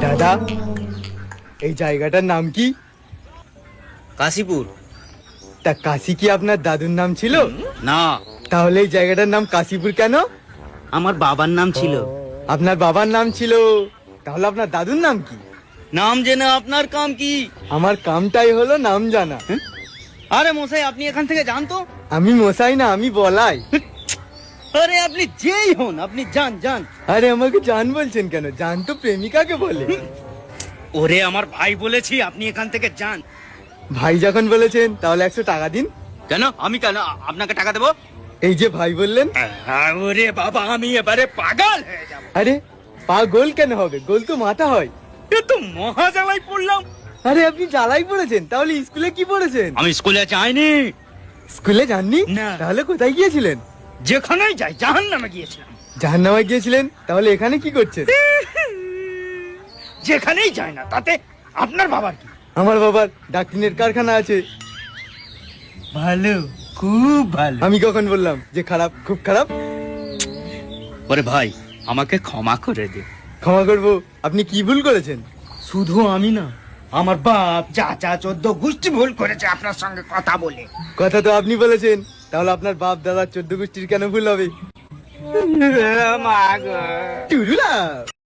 দাদা, এই জায়গাটার নাম কি? কাশীপুর। তা কাশি কি আপনার দাদুর নাম ছিল? না, তাহলে এই জায়গাটার নাম কাশীপুর কেন? আমার বাবার নাম ছিল। আপনার বাবার নাম ছিল, তাহলে আপনার দাদুর নাম কি? নাম জেনে আপনার কাম কি? আমার কামটাই হলো নাম জানা। আরে মশাই, আপনি এখান থেকে যান তো। আমি মশাই না, আমি বলাই। আরে আপনি যেই হন, আপনি যান যান। আরে আমাকে জান বলছেন কেন? জান তো প্রেমিকাকে বলে। ওরে আমার ভাই বলেছি, আপনি এখান থেকে যান। ভাই যখন বলেছেন তাহলে 100 টাকা দিন। কেন? আমি কেন আপনাকে টাকা দেবো? এই যে ভাই বললেন। ওরে বাবা, আমি এবারে পাগল হয়ে যাব। আরে পা গোল কেন হবে? গোল তো মাথা হয়। এ তো মহাজালায় পড়লাম। আরে আপনি জ্বালাই পড়েছেন, তাহলে স্কুলে কি পড়েছেন? আমি স্কুলে যাইনি। স্কুলে যাননি? না। তাহলে কোথায় গিয়েছিলেন? যেখানেই যাই জাহান্নামে গিয়েছিলাম। জাহান্নামে গিয়েছিলেন? তাহলে এখানে কি করছেন? যেখানেই যাই না তাতে আপনার বাবার কি? আমার বাবার ডাক্তারের কারখানা আছে। ভালো, খুব ভালো। আমি কখন বললাম যে খারাপ? খুব খারাপ। ওরে ভাই, আমাকে ক্ষমা করে দে। ক্ষমা করবো? আপনি কি ভুল করেছেন? শুধু আমি না, আমার বাপ, চাচা, 14 গোষ্ঠী ভুল করেছে আপনার সঙ্গে কথা বলে। কথা তো আপনি বলেছেন, তাহলে আপনার বাপ দাদা 14 গোষ্ঠীর কেন ভুল হবে? মা গো। টুরুলা।